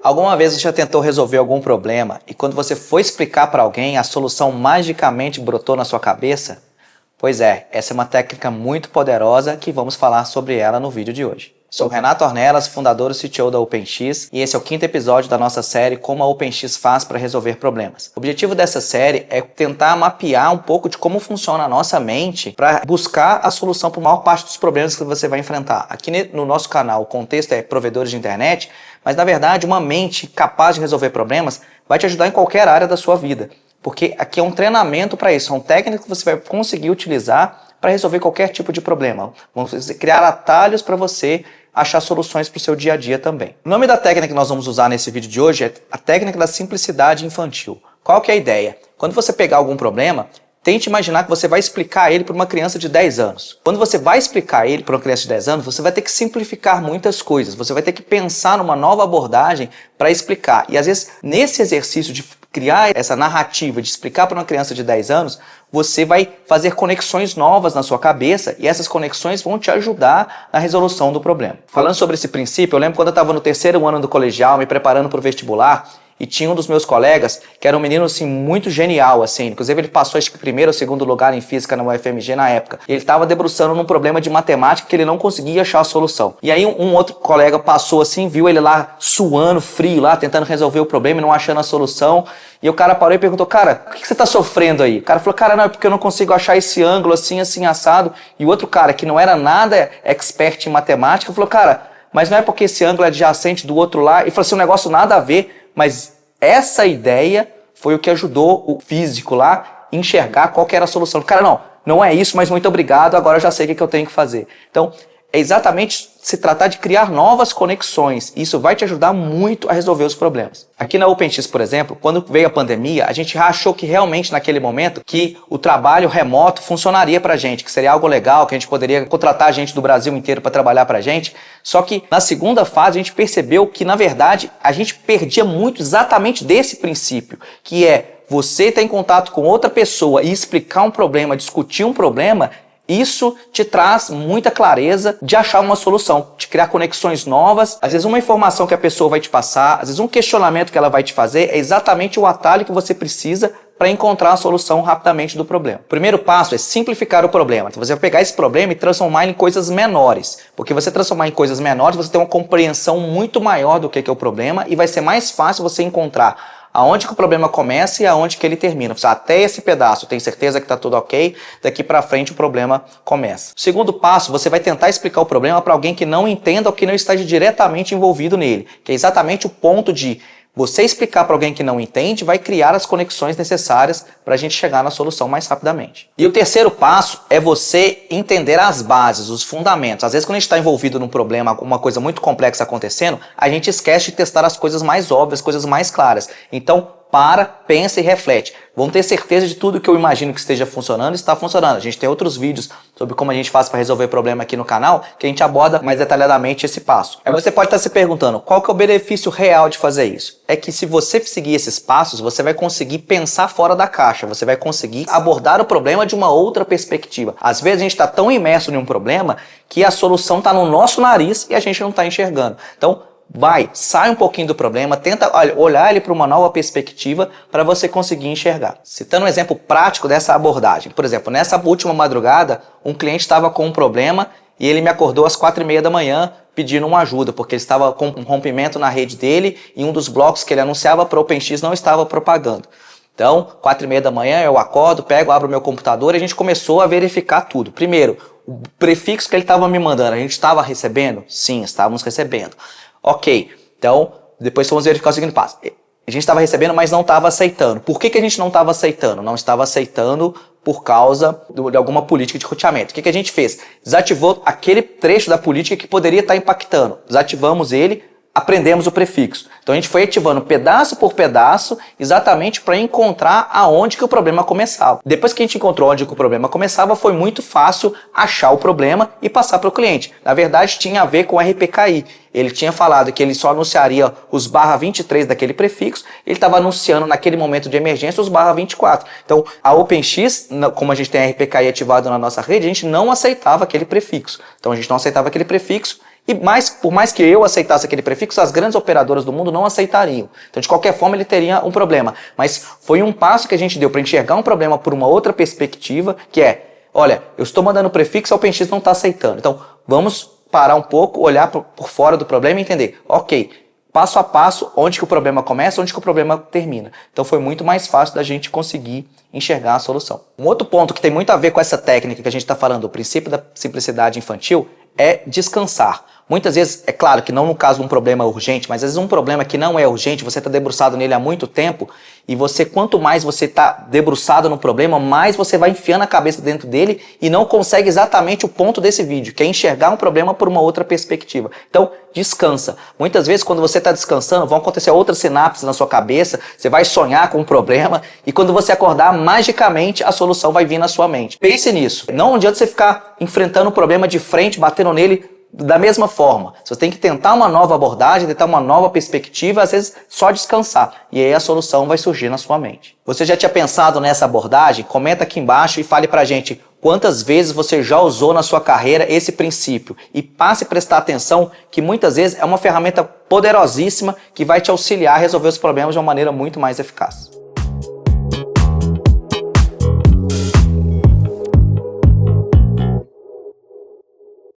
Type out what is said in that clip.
Alguma vez você já tentou resolver algum problema e quando você foi explicar para alguém, a solução magicamente brotou na sua cabeça? Pois é, essa é uma técnica muito poderosa que vamos falar sobre ela no vídeo de hoje. Sou Renato Ornelas, fundador e CTO da OpenX, e esse é o 5º episódio da nossa série Como a OpenX faz para resolver problemas. O objetivo dessa série é tentar mapear um pouco de como funciona a nossa mente para buscar a solução para a maior parte dos problemas que você vai enfrentar. Aqui no nosso canal o contexto é provedores de internet, mas na verdade uma mente capaz de resolver problemas vai te ajudar em qualquer área da sua vida. Porque aqui é um treinamento para isso, são técnicas que você vai conseguir utilizar para resolver qualquer tipo de problema. Vamos criar atalhos para você achar soluções para o seu dia a dia também. O nome da técnica que nós vamos usar nesse vídeo de hoje é a técnica da simplicidade infantil. Qual que é a ideia? Quando você pegar algum problema, tente imaginar que você vai explicar ele para uma criança de 10 anos. Quando você vai explicar ele para uma criança de 10 anos, você vai ter que simplificar muitas coisas. Você vai ter que pensar numa nova abordagem para explicar. E às vezes, nesse exercício de criar essa narrativa, de explicar para uma criança de 10 anos, você vai fazer conexões novas na sua cabeça e essas conexões vão te ajudar na resolução do problema. Falando sobre esse princípio, eu lembro quando eu estava no 3º ano do colegial, me preparando para o vestibular, e tinha um dos meus colegas que era um menino assim muito genial, assim. Inclusive ele passou acho que 1º ou 2º lugar em física na UFMG na época. E ele estava debruçando num problema de matemática que ele não conseguia achar a solução. E aí um outro colega passou assim, viu ele lá suando, frio lá, tentando resolver o problema e não achando a solução. E o cara parou e perguntou, cara, por que você tá sofrendo aí? O cara falou, cara, não, é porque eu não consigo achar esse ângulo assim, assim, assado. E o outro cara, que não era nada expert em matemática, falou, cara, mas não é porque esse ângulo é adjacente do outro lá. E falou assim, um negócio nada a ver. Mas essa ideia foi o que ajudou o físico lá a enxergar qual que era a solução. Cara, não é isso, mas muito obrigado, agora eu já sei o que eu tenho que fazer. Então, é exatamente se tratar de criar novas conexões. Isso vai te ajudar muito a resolver os problemas. Aqui na OpenX, por exemplo, quando veio a pandemia, a gente achou que realmente naquele momento que o trabalho remoto funcionaria pra gente, que seria algo legal, que a gente poderia contratar gente do Brasil inteiro para trabalhar pra gente. Só que na segunda fase a gente percebeu que, na verdade, a gente perdia muito exatamente desse princípio, que é você estar em contato com outra pessoa e explicar um problema, discutir um problema. Isso te traz muita clareza de achar uma solução, de criar conexões novas. Às vezes uma informação que a pessoa vai te passar, às vezes um questionamento que ela vai te fazer é exatamente o atalho que você precisa para encontrar a solução rapidamente do problema. O primeiro passo é simplificar o problema. Então você vai pegar esse problema e transformar ele em coisas menores. Porque você transformar em coisas menores, você tem uma compreensão muito maior do que é o problema e vai ser mais fácil você encontrar aonde que o problema começa e aonde que ele termina. Até esse pedaço, eu tenho certeza que está tudo ok, daqui para frente o problema começa. O segundo passo, você vai tentar explicar o problema para alguém que não entenda ou que não esteja diretamente envolvido nele, que é exatamente o ponto de você explicar para alguém que não entende, vai criar as conexões necessárias para a gente chegar na solução mais rapidamente. E o terceiro passo é você entender as bases, os fundamentos. Às vezes quando a gente está envolvido num problema, uma coisa muito complexa acontecendo, a gente esquece de testar as coisas mais óbvias, coisas mais claras. Então, pensa e reflete. Vamos ter certeza de tudo que eu imagino que esteja funcionando, está funcionando. A gente tem outros vídeos sobre como a gente faz para resolver problema aqui no canal, que a gente aborda mais detalhadamente esse passo. Aí você pode estar se perguntando, qual que é o benefício real de fazer isso? É que se você seguir esses passos, você vai conseguir pensar fora da caixa, você vai conseguir abordar o problema de uma outra perspectiva. Às vezes a gente está tão imerso em um problema que a solução está no nosso nariz e a gente não está enxergando. Então, sai um pouquinho do problema, tenta olhar ele para uma nova perspectiva para você conseguir enxergar. Citando um exemplo prático dessa abordagem. Por exemplo, nessa última madrugada, um cliente estava com um problema e ele me acordou às 4h30 da manhã pedindo uma ajuda, porque ele estava com um rompimento na rede dele e um dos blocos que ele anunciava para o OpenX não estava propagando. Então, 4h30 da manhã eu acordo, abro o meu computador e a gente começou a verificar tudo. Primeiro, o prefixo que ele estava me mandando, a gente estava recebendo? Sim, estávamos recebendo. Ok, então depois vamos verificar o seguinte passo. A gente estava recebendo, mas não estava aceitando. Por que a gente não estava aceitando? Não estava aceitando por causa de alguma política de roteamento. O que a gente fez? Desativou aquele trecho da política que poderia estar impactando. Desativamos ele, aprendemos o prefixo. Então a gente foi ativando pedaço por pedaço exatamente para encontrar aonde que o problema começava. Depois que a gente encontrou onde que o problema começava, foi muito fácil achar o problema e passar para o cliente. Na verdade tinha a ver com o RPKI. Ele tinha falado que ele só anunciaria os /23 daquele prefixo, ele estava anunciando naquele momento de emergência os /24. Então a OpenX, como a gente tem RPKI ativado na nossa rede, a gente não aceitava aquele prefixo. Então a gente não aceitava aquele prefixo Por mais que eu aceitasse aquele prefixo, as grandes operadoras do mundo não aceitariam. Então, de qualquer forma, ele teria um problema. Mas foi um passo que a gente deu para enxergar um problema por uma outra perspectiva, que é, olha, eu estou mandando prefixo, a OpenX não está aceitando. Então, vamos parar um pouco, olhar por fora do problema e entender, ok, passo a passo, onde que o problema começa, onde que o problema termina. Então, foi muito mais fácil da gente conseguir enxergar a solução. Um outro ponto que tem muito a ver com essa técnica que a gente está falando, o princípio da simplicidade infantil, é descansar. Muitas vezes, é claro que não no caso de um problema urgente, mas às vezes um problema que não é urgente, você está debruçado nele há muito tempo e você, quanto mais você está debruçado no problema, mais você vai enfiando a cabeça dentro dele e não consegue exatamente o ponto desse vídeo, que é enxergar um problema por uma outra perspectiva. Então, descansa. Muitas vezes, quando você está descansando, vão acontecer outras sinapses na sua cabeça, você vai sonhar com um problema e quando você acordar, magicamente a solução vai vir na sua mente. Pense nisso. Não adianta você ficar enfrentando o problema de frente, batendo nele da mesma forma. Você tem que tentar uma nova abordagem, tentar uma nova perspectiva, às vezes só descansar. E aí a solução vai surgir na sua mente. Você já tinha pensado nessa abordagem? Comenta aqui embaixo e fale pra gente quantas vezes você já usou na sua carreira esse princípio. E passe a prestar atenção que muitas vezes é uma ferramenta poderosíssima que vai te auxiliar a resolver os problemas de uma maneira muito mais eficaz.